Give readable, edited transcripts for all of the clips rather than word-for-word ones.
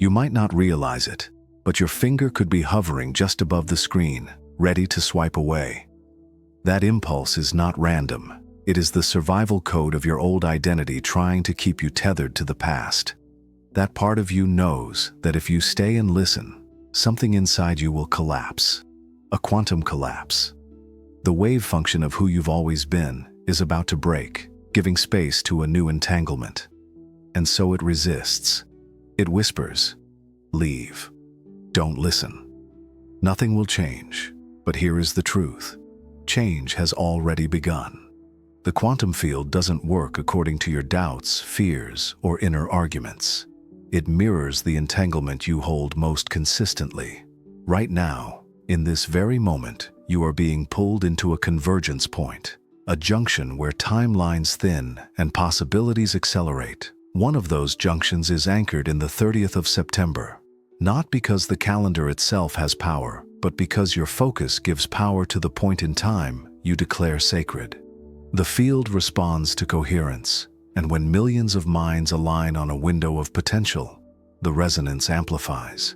You might not realize it, but your finger could be hovering just above the screen, ready to swipe away. That impulse is not random. It is the survival code of your old identity trying to keep you tethered to the past. That part of you knows that if you stay and listen, something inside you will collapse. A quantum collapse. The wave function of who you've always been is about to break, giving space to a new entanglement. And so it resists. It whispers, "Leave. Don't listen." Nothing will change, but here is the truth. Change has already begun. The quantum field doesn't work according to your doubts, fears, or inner arguments. It mirrors the entanglement you hold most consistently. Right now, in this very moment, you are being pulled into a convergence point, a junction where timelines thin and possibilities accelerate. One of those junctions is anchored in the 30th of September, not because the calendar itself has power, but because your focus gives power to the point in time you declare sacred. The field responds to coherence, and when millions of minds align on a window of potential, the resonance amplifies.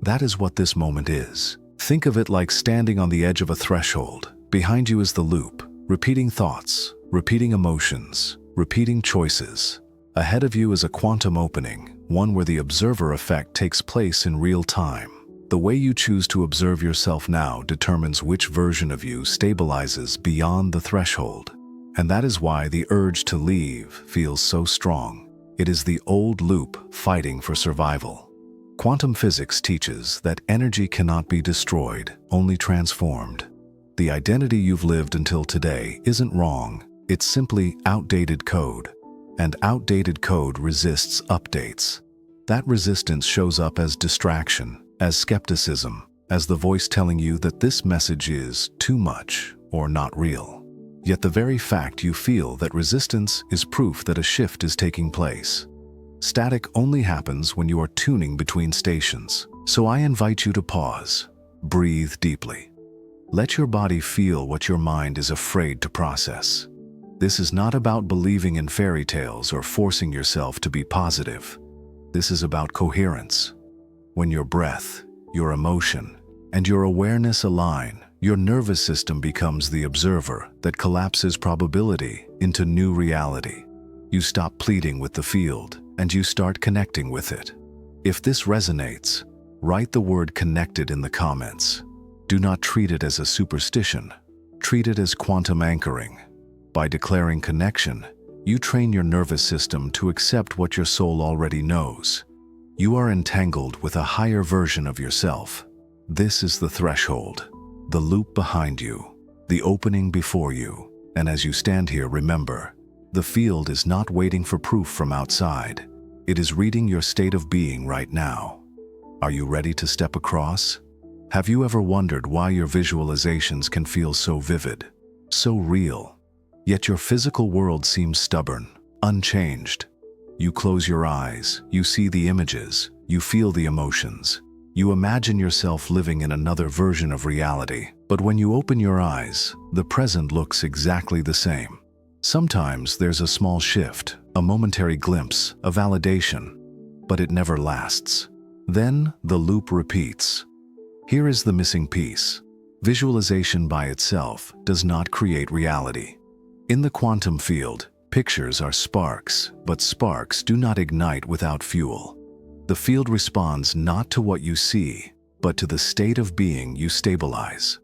That is what this moment is. Think of it like standing on the edge of a threshold. Behind you is the loop, repeating thoughts, repeating emotions, repeating choices. Ahead of you is a quantum opening, one where the observer effect takes place in real time. The way you choose to observe yourself now determines which version of you stabilizes beyond the threshold. And that is why the urge to leave feels so strong. It is the old loop fighting for survival. Quantum physics teaches that energy cannot be destroyed, only transformed. The identity you've lived until today isn't wrong, it's simply outdated code. And outdated code resists updates. That resistance shows up as distraction, as skepticism, as the voice telling you that this message is too much or not real. Yet the very fact you feel that resistance is proof that a shift is taking place. Static only happens when you are tuning between stations. So I invite you to pause, breathe deeply. Let your body feel what your mind is afraid to process. This is not about believing in fairy tales or forcing yourself to be positive. This is about coherence. When your breath, your emotion, and your awareness align, your nervous system becomes the observer that collapses probability into new reality. You stop pleading with the field, and you start connecting with it. If this resonates, write the word "connected" in the comments. Do not treat it as a superstition. Treat it as quantum anchoring. By declaring connection, you train your nervous system to accept what your soul already knows. You are entangled with a higher version of yourself. This is the threshold, the loop behind you, the opening before you. And as you stand here, remember, the field is not waiting for proof from outside. It is reading your state of being right now. Are you ready to step across? Have you ever wondered why your visualizations can feel so vivid, so real? Yet your physical world seems stubborn, unchanged. You close your eyes, you see the images, you feel the emotions. You imagine yourself living in another version of reality. But when you open your eyes, the present looks exactly the same. Sometimes there's a small shift, a momentary glimpse, a validation, but it never lasts. Then the loop repeats. Here is the missing piece. Visualization by itself does not create reality. In the quantum field, pictures are sparks, but sparks do not ignite without fuel. The field responds not to what you see, but to the state of being you stabilize.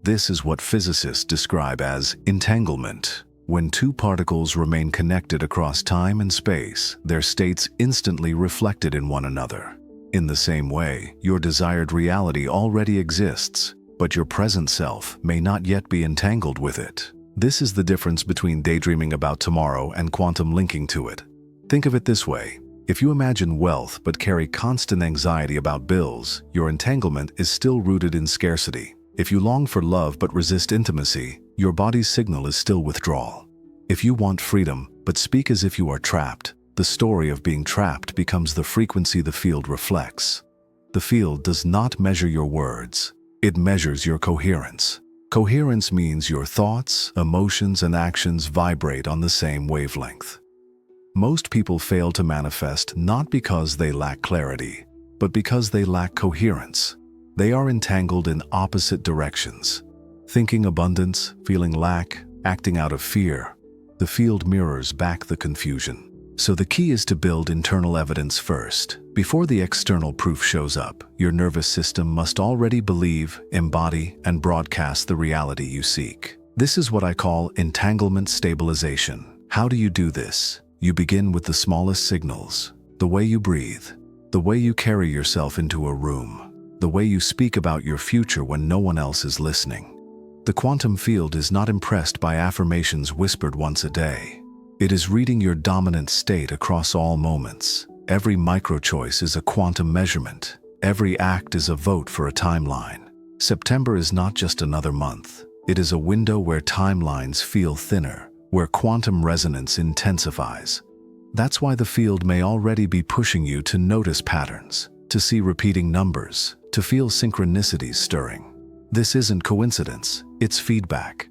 This is what physicists describe as entanglement. When two particles remain connected across time and space, their states instantly reflected in one another. In the same way, your desired reality already exists, but your present self may not yet be entangled with it. This is the difference between daydreaming about tomorrow and quantum linking to it. Think of it this way. If you imagine wealth but carry constant anxiety about bills, your entanglement is still rooted in scarcity. If you long for love but resist intimacy, your body's signal is still withdrawal. If you want freedom but speak as if you are trapped, the story of being trapped becomes the frequency the field reflects. The field does not measure your words. It measures your coherence. Coherence means your thoughts, emotions, and actions vibrate on the same wavelength. Most people fail to manifest not because they lack clarity, but because they lack coherence. They are entangled in opposite directions. Thinking abundance, feeling lack, acting out of fear. The field mirrors back the confusion. So the key is to build internal evidence first. Before the external proof shows up, your nervous system must already believe, embody, and broadcast the reality you seek. This is what I call entanglement stabilization. How do you do this? You begin with the smallest signals. The way you breathe. The way you carry yourself into a room. The way you speak about your future when no one else is listening. The quantum field is not impressed by affirmations whispered once a day. It is reading your dominant state across all moments. Every micro-choice is a quantum measurement. Every act is a vote for a timeline. September is not just another month. It is a window where timelines feel thinner, where quantum resonance intensifies. That's why the field may already be pushing you to notice patterns, to see repeating numbers, to feel synchronicities stirring. This isn't coincidence, it's feedback.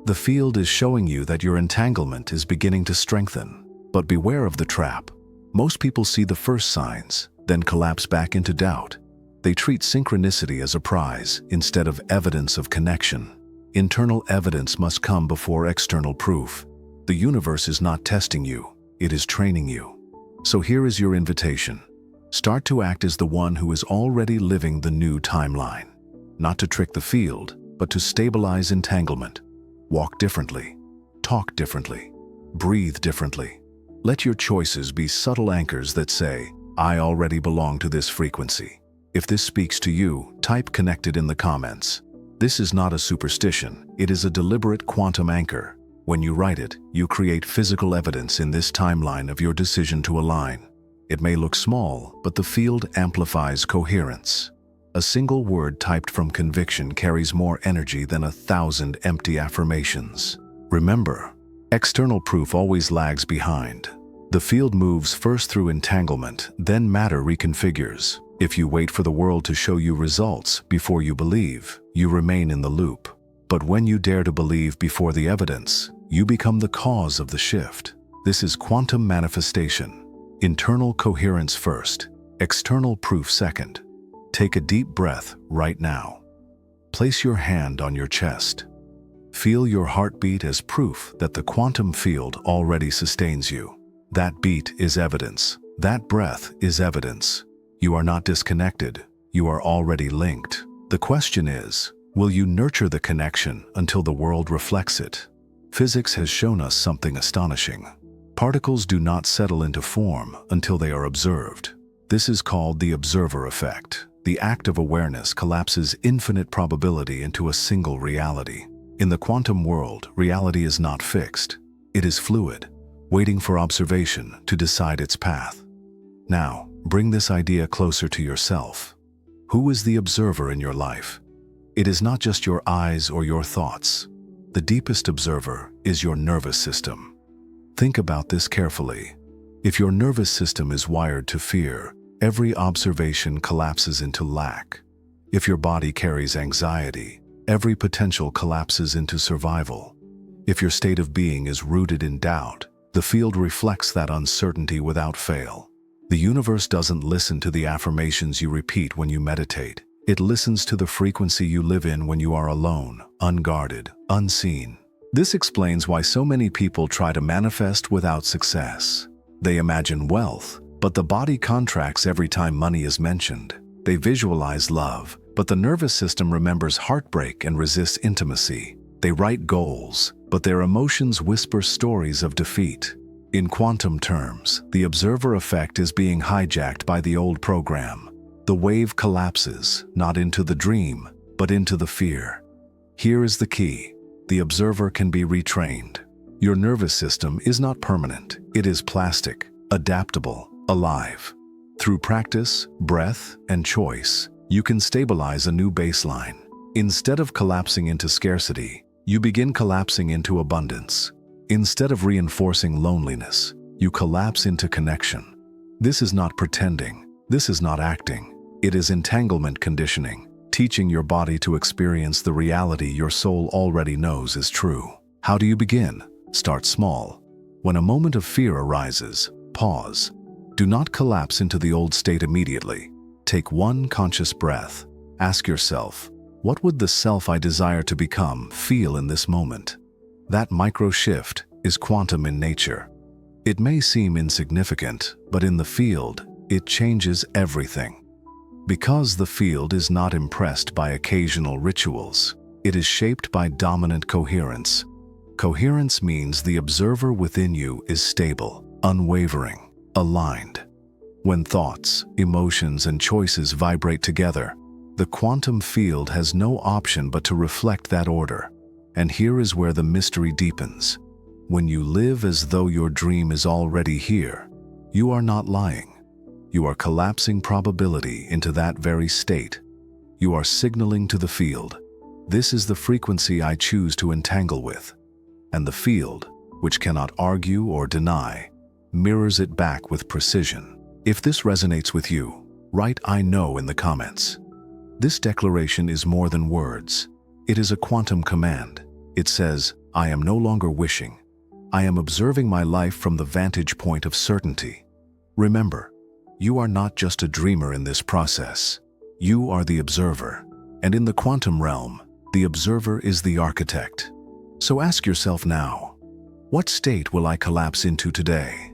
The field is showing you that your entanglement is beginning to strengthen. But beware of the trap. Most people see the first signs, then collapse back into doubt. They treat synchronicity as a prize instead of evidence of connection. Internal evidence must come before external proof. The universe is not testing you, it is training you. So here is your invitation. Start to act as the one who is already living the new timeline. Not to trick the field, but to stabilize entanglement. Walk differently, talk differently, breathe differently. Let your choices be subtle anchors that say, I already belong to this frequency. If this speaks to you, type connected in the comments. This is not a superstition, it is a deliberate quantum anchor. When you write it, you create physical evidence in this timeline of your decision to align. It may look small, but the field amplifies coherence. A single word typed from conviction carries more energy than 1,000 empty affirmations. Remember, external proof always lags behind. The field moves first through entanglement, then matter reconfigures. If you wait for the world to show you results before you believe, you remain in the loop. But when you dare to believe before the evidence, you become the cause of the shift. This is quantum manifestation. Internal coherence first, external proof second. Take a deep breath right now. Place your hand on your chest. Feel your heartbeat as proof that the quantum field already sustains you. That beat is evidence. That breath is evidence. You are not disconnected. You are already linked. The question is, will you nurture the connection until the world reflects it? Physics has shown us something astonishing. Particles do not settle into form until they are observed. This is called the observer effect. The act of awareness collapses infinite probability into a single reality. In the quantum world, reality is not fixed. It is fluid, waiting for observation to decide its path. Now, bring this idea closer to yourself. Who is the observer in your life? It is not just your eyes or your thoughts. The deepest observer is your nervous system. Think about this carefully. If your nervous system is wired to fear, every observation collapses into lack. If your body carries anxiety, every potential collapses into survival. If your state of being is rooted in doubt, the field reflects that uncertainty without fail. The universe doesn't listen to the affirmations you repeat when you meditate. It listens to the frequency you live in when you are alone, unguarded, unseen. This explains why so many people try to manifest without success. They imagine wealth, but the body contracts every time money is mentioned. They visualize love, but the nervous system remembers heartbreak and resists intimacy. They write goals, but their emotions whisper stories of defeat. In quantum terms, the observer effect is being hijacked by the old program. The wave collapses, not into the dream, but into the fear. Here is the key. The observer can be retrained. Your nervous system is not permanent. It is plastic, adaptable, alive. Through practice, breath, and choice, you can stabilize a new baseline. Instead of collapsing into scarcity, you begin collapsing into abundance. Instead of reinforcing loneliness, you collapse into connection. This is not pretending. This is not acting. It is entanglement conditioning, teaching your body to experience the reality your soul already knows is true. How do you begin? Start small. When a moment of fear arises, pause. Do not collapse into the old state immediately. Take one conscious breath. Ask yourself, what would the self I desire to become feel in this moment? That micro shift is quantum in nature. It may seem insignificant, but in the field, it changes everything. Because the field is not impressed by occasional rituals, it is shaped by dominant coherence. Coherence means the observer within you is stable, unwavering, aligned. When thoughts, emotions, and choices vibrate together, the quantum field has no option but to reflect that order. And here is where the mystery deepens. When you live as though your dream is already here, you are not lying. You are collapsing probability into that very state. You are signaling to the field, this is the frequency I choose to entangle with. And the field, which cannot argue or deny, mirrors it back with precision. If this resonates with you, write "I know" in the comments. This declaration is more than words. It is a quantum command. It says, I am no longer wishing. I am observing my life from the vantage point of certainty. Remember, you are not just a dreamer in this process. You are the observer. And in the quantum realm, the observer is the architect. So ask yourself now, what state will I collapse into today?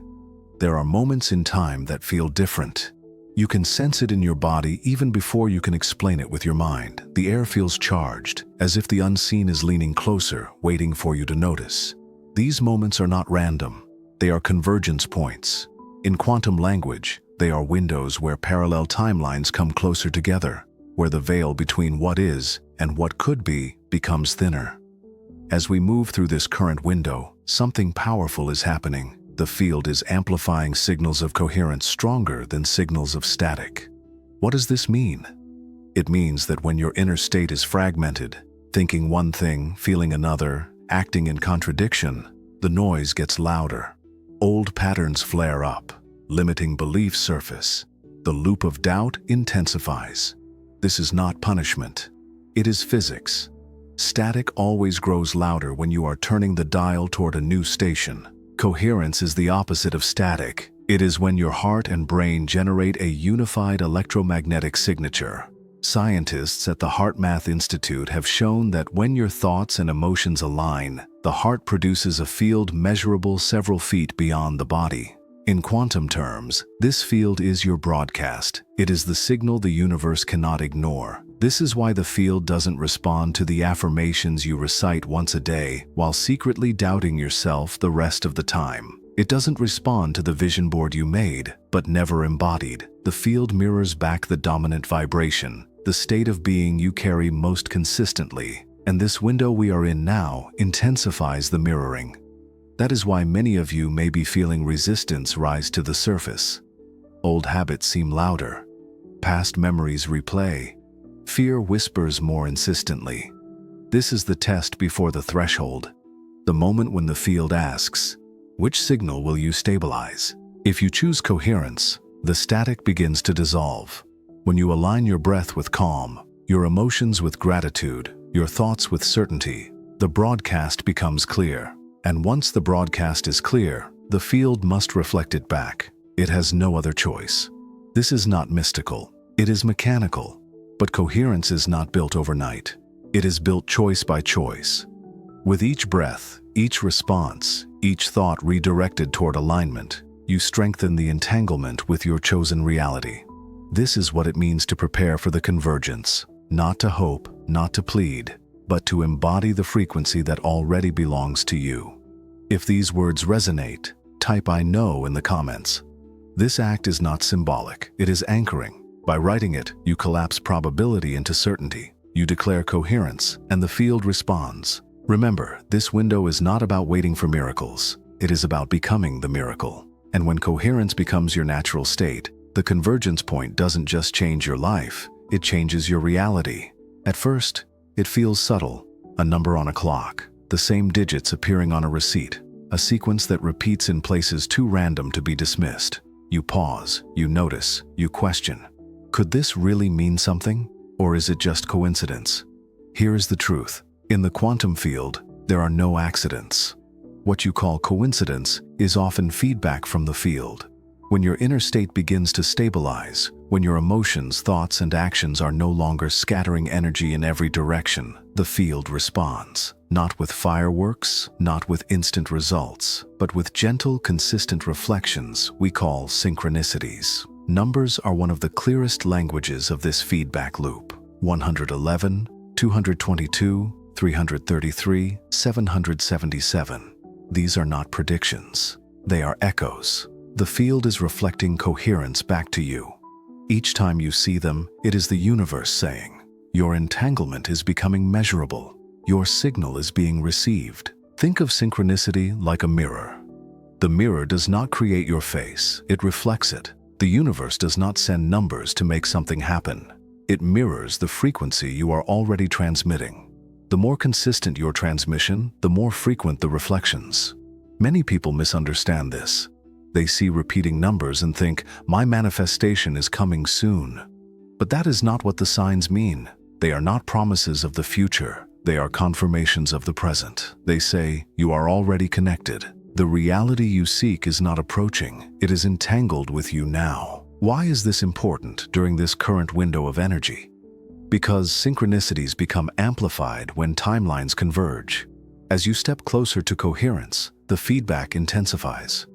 There are moments in time that feel different. You can sense it in your body even before you can explain it with your mind. The air feels charged, as if the unseen is leaning closer, waiting for you to notice. These moments are not random. They are convergence points. In quantum language, they are windows where parallel timelines come closer together, where the veil between what is and what could be becomes thinner. As we move through this current window, something powerful is happening. The field is amplifying signals of coherence stronger than signals of static. What does this mean? It means that when your inner state is fragmented, thinking one thing, feeling another, acting in contradiction, the noise gets louder. Old patterns flare up, limiting beliefs surface. The loop of doubt intensifies. This is not punishment. It is physics. Static always grows louder when you are turning the dial toward a new station. Coherence is the opposite of static. It is when your heart and brain generate a unified electromagnetic signature. Scientists at the HeartMath Institute have shown that when your thoughts and emotions align, the heart produces a field measurable several feet beyond the body. In quantum terms, this field is your broadcast. It is the signal the universe cannot ignore. This is why the field doesn't respond to the affirmations you recite once a day while secretly doubting yourself the rest of the time. It doesn't respond to the vision board you made, but never embodied. The field mirrors back the dominant vibration, the state of being you carry most consistently. And this window we are in now intensifies the mirroring. That is why many of you may be feeling resistance rise to the surface. Old habits seem louder. Past memories replay. Fear whispers more insistently. This is the test before the threshold. The moment when the field asks, which signal will you stabilize? If you choose coherence, the static begins to dissolve. When you align your breath with calm, your emotions with gratitude, your thoughts with certainty, the broadcast becomes clear. And once the broadcast is clear, the field must reflect it back. It has no other choice. This is not mystical. It is mechanical. But coherence is not built overnight. It is built choice by choice. With each breath, each response, each thought redirected toward alignment, you strengthen the entanglement with your chosen reality. This is what it means to prepare for the convergence, not to hope, not to plead, but to embody the frequency that already belongs to you. If these words resonate, type "I know" in the comments. This act is not symbolic, it is anchoring. By writing it, you collapse probability into certainty. You declare coherence, and the field responds. Remember, this window is not about waiting for miracles. It is about becoming the miracle. And when coherence becomes your natural state, the convergence point doesn't just change your life, it changes your reality. At first, it feels subtle, a number on a clock, the same digits appearing on a receipt, a sequence that repeats in places too random to be dismissed. You pause, you notice, you question. Could this really mean something? Or is it just coincidence? Here is the truth. In the quantum field, there are no accidents. What you call coincidence is often feedback from the field. When your inner state begins to stabilize, when your emotions, thoughts, and actions are no longer scattering energy in every direction, the field responds. Not with fireworks, not with instant results, but with gentle, consistent reflections we call synchronicities. Numbers are one of the clearest languages of this feedback loop. 111, 222, 333, 777. These are not predictions. They are echoes. The field is reflecting coherence back to you. Each time you see them, it is the universe saying, your entanglement is becoming measurable. Your signal is being received. Think of synchronicity like a mirror. The mirror does not create your face, it reflects it. The universe does not send numbers to make something happen. It mirrors the frequency you are already transmitting. The more consistent your transmission, the more frequent the reflections. Many people misunderstand this. They see repeating numbers and think, my manifestation is coming soon. But that is not what the signs mean. They are not promises of the future. They are confirmations of the present. They say, you are already connected. The reality you seek is not approaching. It is entangled with you now. Why is this important during this current window of energy? Because synchronicities become amplified when timelines converge. As you step closer to coherence, the feedback intensifies.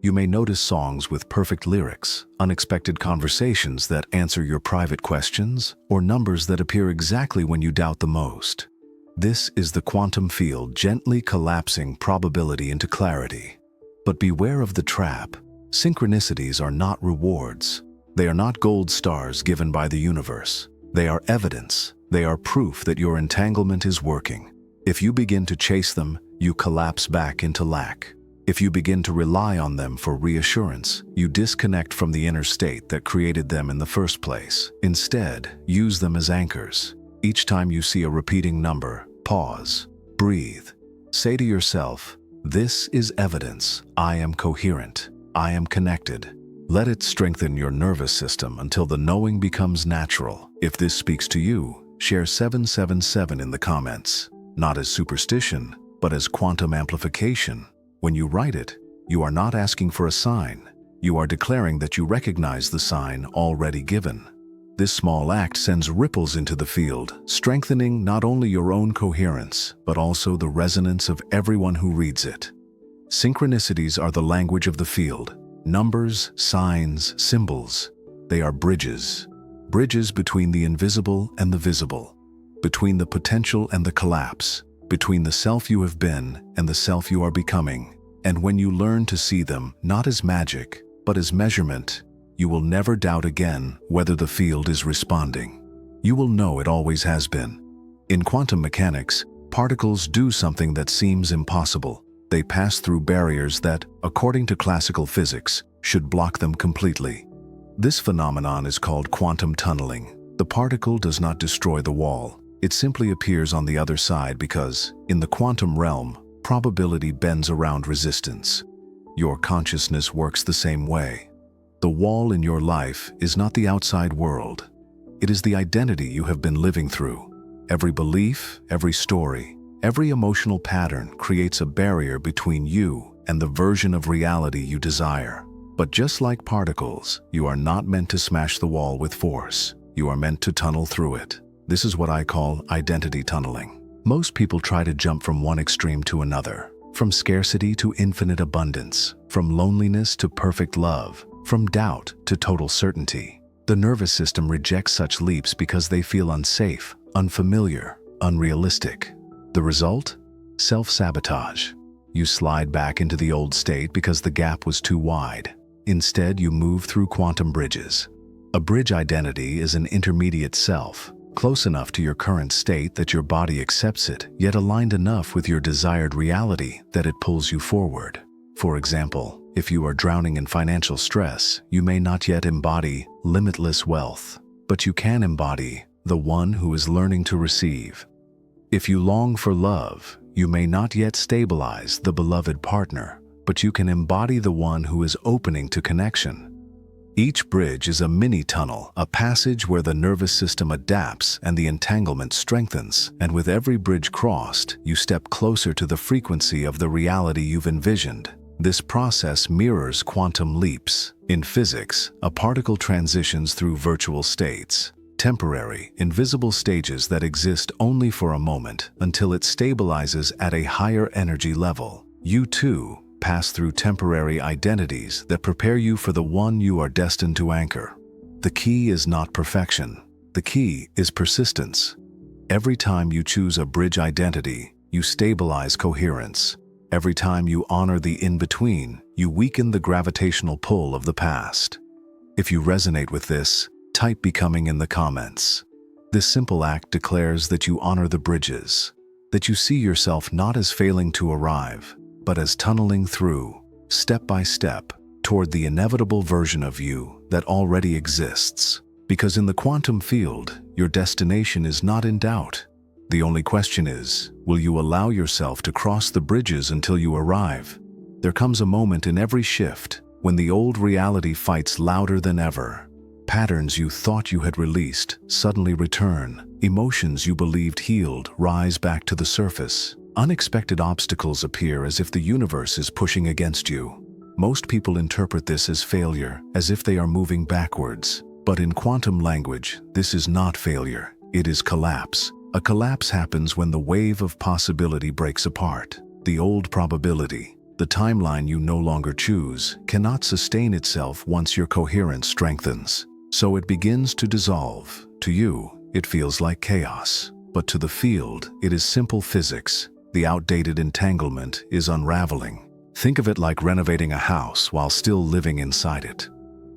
You may notice songs with perfect lyrics, unexpected conversations that answer your private questions, or numbers that appear exactly when you doubt the most. This is the quantum field gently collapsing probability into clarity. But beware of the trap. Synchronicities are not rewards. They are not gold stars given by the universe. They are evidence. They are proof that your entanglement is working. If you begin to chase them, you collapse back into lack. If you begin to rely on them for reassurance, you disconnect from the inner state that created them in the first place. Instead, use them as anchors. Each time you see a repeating number, pause, breathe. Say to yourself, this is evidence. I am coherent. I am connected. Let it strengthen your nervous system until the knowing becomes natural. If this speaks to you, share 777 in the comments. Not as superstition, but as quantum amplification. When you write it, you are not asking for a sign. You are declaring that you recognize the sign already given. This small act sends ripples into the field, strengthening not only your own coherence, but also the resonance of everyone who reads it. Synchronicities are the language of the field. Numbers, signs, symbols. They are bridges. Bridges between the invisible and the visible. Between the potential and the collapse. Between the self you have been and the self you are becoming. And when you learn to see them not as magic, but as measurement, you will never doubt again whether the field is responding. You will know it always has been. In quantum mechanics, particles do something that seems impossible. They pass through barriers that, according to classical physics, should block them completely. This phenomenon is called quantum tunneling. The particle does not destroy the wall. It simply appears on the other side because, in the quantum realm, probability bends around resistance. Your consciousness works the same way. The wall in your life is not the outside world. It is the identity you have been living through. Every belief, every story, every emotional pattern creates a barrier between you and the version of reality you desire. But just like particles, you are not meant to smash the wall with force. You are meant to tunnel through it. This is what I call identity tunneling. Most people try to jump from one extreme to another, from scarcity to infinite abundance, from loneliness to perfect love, from doubt to total certainty. The nervous system rejects such leaps because they feel unsafe, unfamiliar, unrealistic. The result? Self-sabotage. You slide back into the old state because the gap was too wide. Instead, you move through quantum bridges. A bridge identity is an intermediate self, close enough to your current state that your body accepts it, yet aligned enough with your desired reality that it pulls you forward. For example, if you are drowning in financial stress, you may not yet embody limitless wealth, but you can embody the one who is learning to receive. If you long for love, you may not yet stabilize the beloved partner, but you can embody the one who is opening to connection. Each bridge is a mini-tunnel, a passage where the nervous system adapts and the entanglement strengthens, and with every bridge crossed, you step closer to the frequency of the reality you've envisioned. This process mirrors quantum leaps. In physics, a particle transitions through virtual states, temporary, invisible stages that exist only for a moment until it stabilizes at a higher energy level. You too pass through temporary identities that prepare you for the one you are destined to anchor. The key is not perfection. The key is persistence. Every time you choose a bridge identity, you stabilize coherence. Every time you honor the in-between, you weaken the gravitational pull of the past. If you resonate with this, type becoming in the comments. This simple act declares that you honor the bridges, that you see yourself not as failing to arrive, but as tunneling through, step by step, toward the inevitable version of you that already exists. Because in the quantum field, your destination is not in doubt. The only question is, will you allow yourself to cross the bridges until you arrive? There comes a moment in every shift when the old reality fights louder than ever. Patterns you thought you had released suddenly return. Emotions you believed healed rise back to the surface. Unexpected obstacles appear as if the universe is pushing against you. Most people interpret this as failure, as if they are moving backwards. But in quantum language, this is not failure. It is collapse. A collapse happens when the wave of possibility breaks apart. The old probability, the timeline you no longer choose, cannot sustain itself once your coherence strengthens. So it begins to dissolve. To you, it feels like chaos. But to the field, it is simple physics. The outdated entanglement is unraveling. Think of it like renovating a house while still living inside it.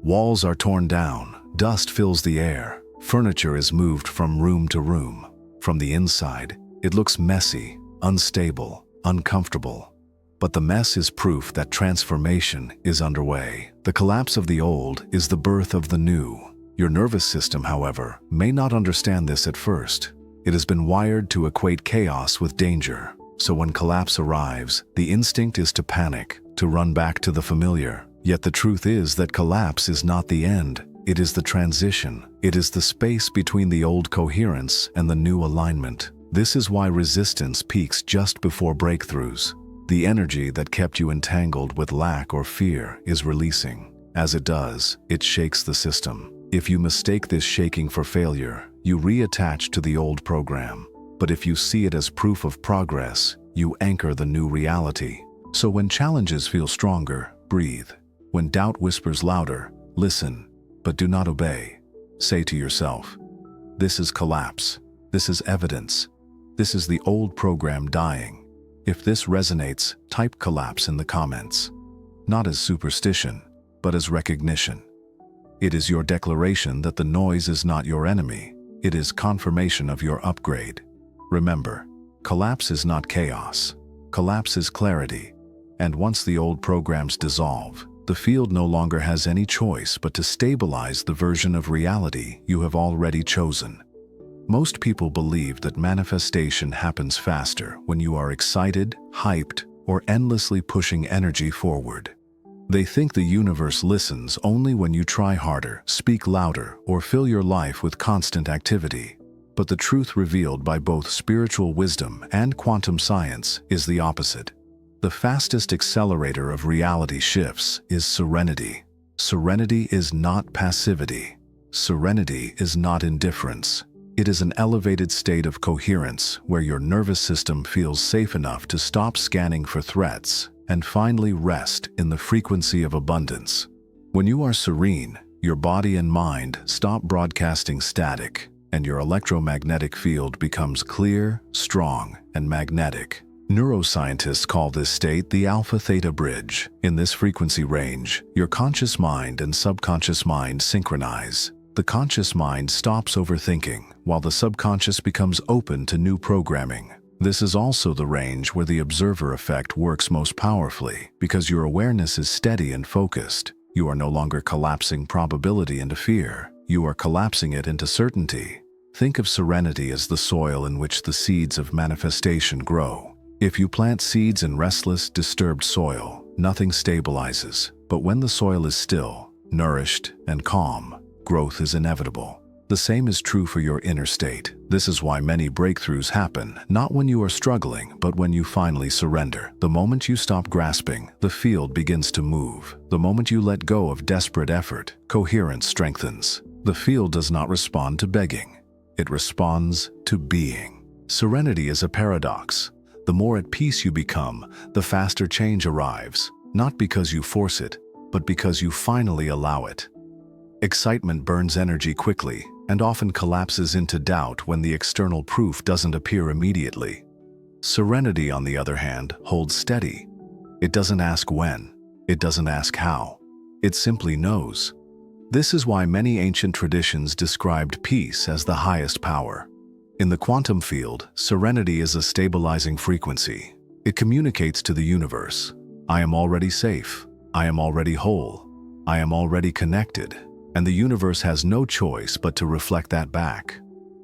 Walls are torn down, dust fills the air, furniture is moved from room to room. From the inside, it looks messy, unstable, uncomfortable. But the mess is proof that transformation is underway. The collapse of the old is the birth of the new. Your nervous system, however, may not understand this at first. It has been wired to equate chaos with danger. So when collapse arrives, the instinct is to panic, to run back to the familiar. Yet the truth is that collapse is not the end. It is the transition. It is the space between the old coherence and the new alignment. This is why resistance peaks just before breakthroughs. The energy that kept you entangled with lack or fear is releasing. As it does, it shakes the system. If you mistake this shaking for failure, you reattach to the old program. But if you see it as proof of progress, you anchor the new reality. So when challenges feel stronger, breathe. When doubt whispers louder, listen. But do not obey. Say to yourself, this is collapse. This is evidence. This is the old program dying. If this resonates, type collapse in the comments. Not as superstition, but as recognition. It is your declaration that the noise is not your enemy. It is confirmation of your upgrade. Remember, collapse is not chaos. Collapse is clarity. And once the old programs dissolve, the field no longer has any choice but to stabilize the version of reality you have already chosen. Most people believe that manifestation happens faster when you are excited, hyped, or endlessly pushing energy forward. They think the universe listens only when you try harder, speak louder, or fill your life with constant activity. But the truth revealed by both spiritual wisdom and quantum science is the opposite. The fastest accelerator of reality shifts is serenity. Serenity is not passivity. Serenity is not indifference. It is an elevated state of coherence where your nervous system feels safe enough to stop scanning for threats and finally rest in the frequency of abundance. When you are serene, your body and mind stop broadcasting static, and your electromagnetic field becomes clear, strong, and magnetic. Neuroscientists call this state the alpha-theta bridge. In this frequency range, your conscious mind and subconscious mind synchronize. The conscious mind stops overthinking, while the subconscious becomes open to new programming. This is also the range where the observer effect works most powerfully, because your awareness is steady and focused. You are no longer collapsing probability into fear. You are collapsing it into certainty. Think of serenity as the soil in which the seeds of manifestation grow. If you plant seeds in restless, disturbed soil, nothing stabilizes. But when the soil is still, nourished, and calm, growth is inevitable. The same is true for your inner state. This is why many breakthroughs happen, not when you are struggling, but when you finally surrender. The moment you stop grasping, the field begins to move. The moment you let go of desperate effort, coherence strengthens. The field does not respond to begging. It responds to being. Serenity is a paradox. The more at peace you become, the faster change arrives, not because you force it, but because you finally allow it. Excitement burns energy quickly and often collapses into doubt when the external proof doesn't appear immediately. Serenity, on the other hand, holds steady. It doesn't ask when. It doesn't ask how. It simply knows. This is why many ancient traditions described peace as the highest power. In the quantum field, serenity is a stabilizing frequency. It communicates to the universe, I am already safe, I am already whole, I am already connected, and the universe has no choice but to reflect that back.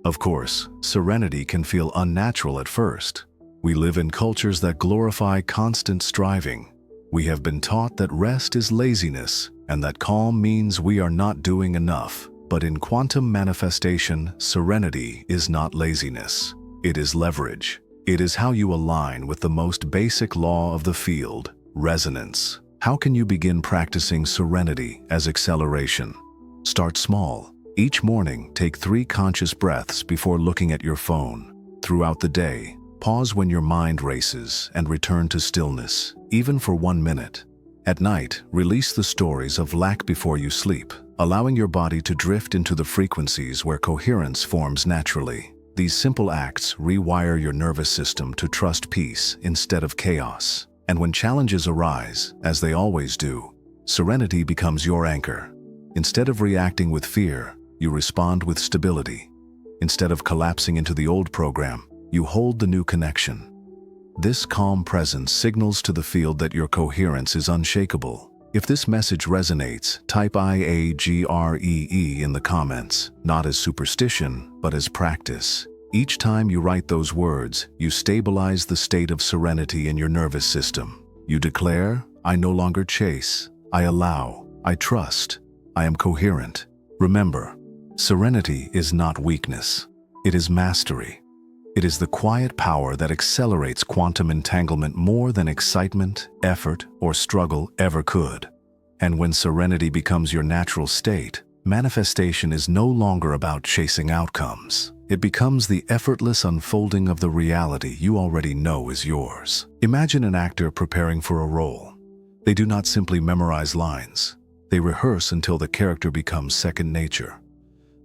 Of course, serenity can feel unnatural at first. We live in cultures that glorify constant striving. We have been taught that rest is laziness and that calm means we are not doing enough. But in quantum manifestation, serenity is not laziness. It is leverage. It is how you align with the most basic law of the field, resonance. How can you begin practicing serenity as acceleration? Start small. Each morning, take 3 conscious breaths before looking at your phone. Throughout the day, pause when your mind races and return to stillness, even for 1 minute. At night, release the stories of lack before you sleep, allowing your body to drift into the frequencies where coherence forms naturally. These simple acts rewire your nervous system to trust peace instead of chaos. And when challenges arise, as they always do, serenity becomes your anchor. Instead of reacting with fear, you respond with stability. Instead of collapsing into the old program, you hold the new connection. This calm presence signals to the field that your coherence is unshakable. If this message resonates, type IAGREE in the comments, not as superstition, but as practice. Each time you write those words, you stabilize the state of serenity in your nervous system. You declare, I no longer chase, I allow, I trust, I am coherent. Remember, serenity is not weakness. It is mastery. It is the quiet power that accelerates quantum entanglement more than excitement, effort, or struggle ever could. And when serenity becomes your natural state, manifestation is no longer about chasing outcomes. It becomes the effortless unfolding of the reality you already know is yours. Imagine an actor preparing for a role. They do not simply memorize lines. They rehearse until the character becomes second nature.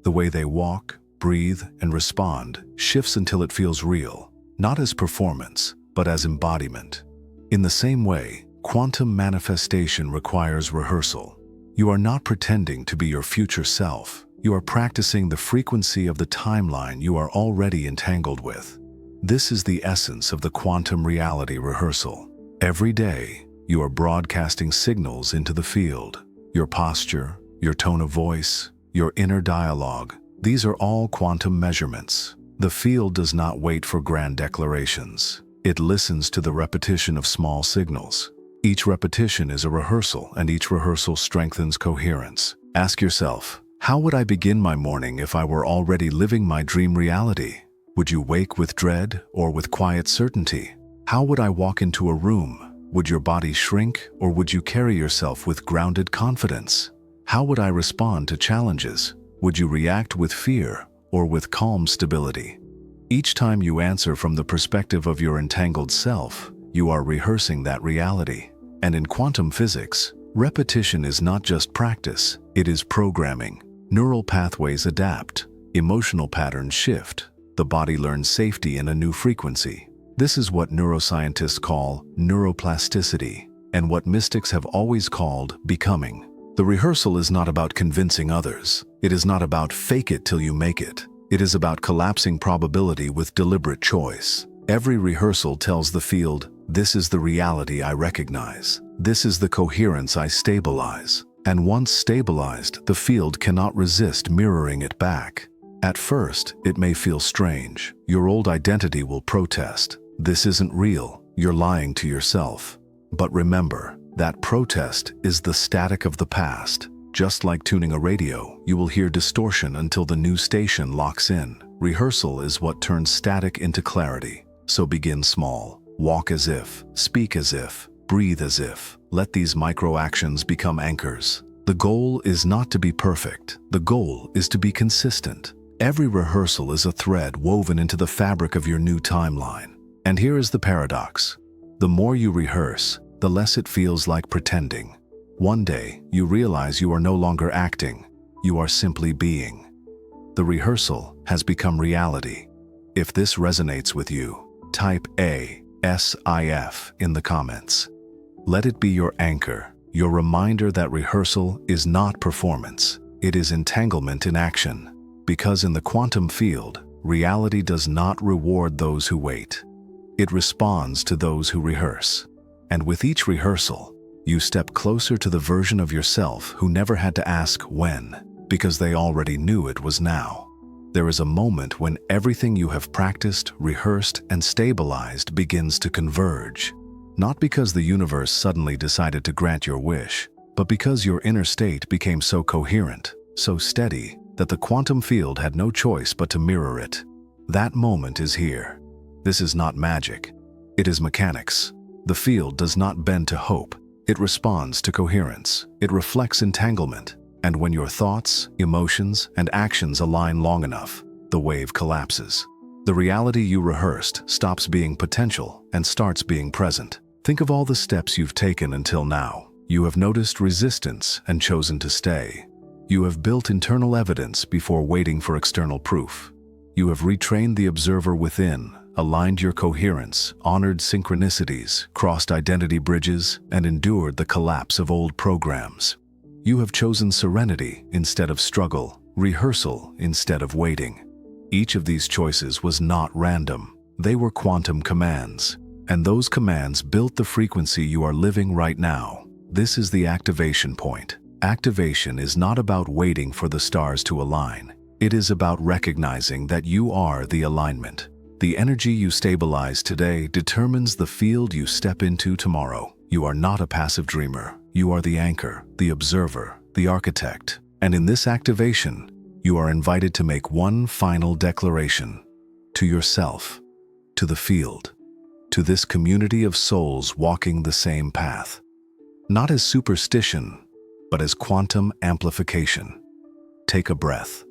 The way they walk, breathe, and respond shifts until it feels real, not as performance, but as embodiment. In the same way, quantum manifestation requires rehearsal. You are not pretending to be your future self. You are practicing the frequency of the timeline you are already entangled with. This is the essence of the quantum reality rehearsal. Every day, you are broadcasting signals into the field. Your posture, your tone of voice, your inner dialogue, these are all quantum measurements. The field does not wait for grand declarations. It listens to the repetition of small signals. Each repetition is a rehearsal, and each rehearsal strengthens coherence. Ask yourself, how would I begin my morning if I were already living my dream reality? Would you wake with dread or with quiet certainty? How would I walk into a room? Would your body shrink, or would you carry yourself with grounded confidence? How would I respond to challenges? Would you react with fear or with calm stability? Each time you answer from the perspective of your entangled self, you are rehearsing that reality. And in quantum physics, repetition is not just practice, it is programming. Neural pathways adapt, emotional patterns shift, the body learns safety in a new frequency. This is what neuroscientists call neuroplasticity, and what mystics have always called becoming. The rehearsal is not about convincing others. It is not about fake it till you make it. It is about collapsing probability with deliberate choice. Every rehearsal tells the field, this is the reality I recognize. This is the coherence I stabilize. And once stabilized, the field cannot resist mirroring it back. At first, it may feel strange. Your old identity will protest. This isn't real. You're lying to yourself. But remember, that protest is the static of the past. Just like tuning a radio, you will hear distortion until the new station locks in. Rehearsal is what turns static into clarity. So begin small. Walk as if, speak as if, breathe as if. Let these micro-actions become anchors. The goal is not to be perfect. The goal is to be consistent. Every rehearsal is a thread woven into the fabric of your new timeline. And here is the paradox. The more you rehearse, the less it feels like pretending. One day, you realize you are no longer acting. You are simply being. The rehearsal has become reality. If this resonates with you, type ASIF in the comments. Let it be your anchor, your reminder that rehearsal is not performance. It is entanglement in action. Because in the quantum field, reality does not reward those who wait. It responds to those who rehearse. And with each rehearsal, you step closer to the version of yourself who never had to ask when, because they already knew it was now. There is a moment when everything you have practiced, rehearsed, and stabilized begins to converge. Not because the universe suddenly decided to grant your wish, but because your inner state became so coherent, so steady, that the quantum field had no choice but to mirror it. That moment is here. This is not magic. It is mechanics. The field does not bend to hope. It responds to coherence. It reflects entanglement. And when your thoughts, emotions, and actions align long enough, the wave collapses. The reality you rehearsed stops being potential and starts being present. Think of all the steps you've taken until now. You have noticed resistance and chosen to stay. You have built internal evidence before waiting for external proof. You have retrained the observer within, aligned your coherence, honored synchronicities, crossed identity bridges, and endured the collapse of old programs. You have chosen serenity instead of struggle, rehearsal instead of waiting. Each of these choices was not random. They were quantum commands. And those commands built the frequency you are living right now. This is the activation point. Activation is not about waiting for the stars to align. It is about recognizing that you are the alignment. The energy you stabilize today determines the field you step into tomorrow. You are not a passive dreamer. You are the anchor, the observer, the architect. And in this activation, you are invited to make one final declaration. To yourself, to the field, to this community of souls walking the same path. Not as superstition, but as quantum amplification. Take a breath.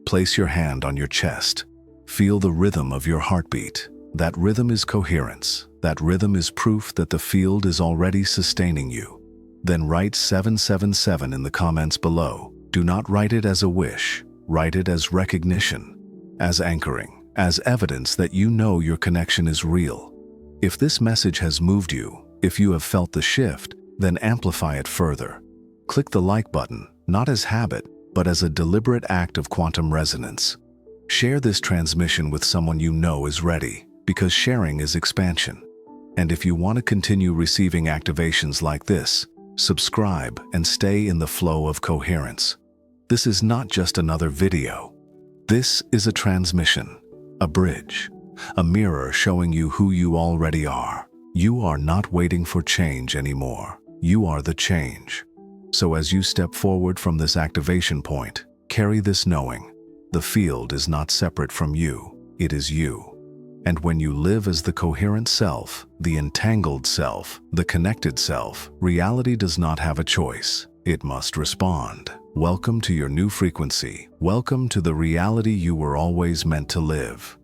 Place your hand on your chest. Feel the rhythm of your heartbeat. That rhythm is coherence. That rhythm is proof that the field is already sustaining you. Then write 777 in the comments below. Do not write it as a wish. Write it as recognition, as anchoring, as evidence that you know your connection is real. If this message has moved you, if you have felt the shift, then amplify it further. Click the like button, not as habit, but as a deliberate act of quantum resonance. Share this transmission with someone you know is ready, because sharing is expansion. And if you want to continue receiving activations like this, subscribe and stay in the flow of coherence. This is not just another video. This is a transmission, a bridge, a mirror showing you who you already are. You are not waiting for change anymore. You are the change. So as you step forward from this activation point, carry this knowing. The field is not separate from you, it is you. And when you live as the coherent self, the entangled self, the connected self, reality does not have a choice. It must respond. Welcome to your new frequency. Welcome to the reality you were always meant to live.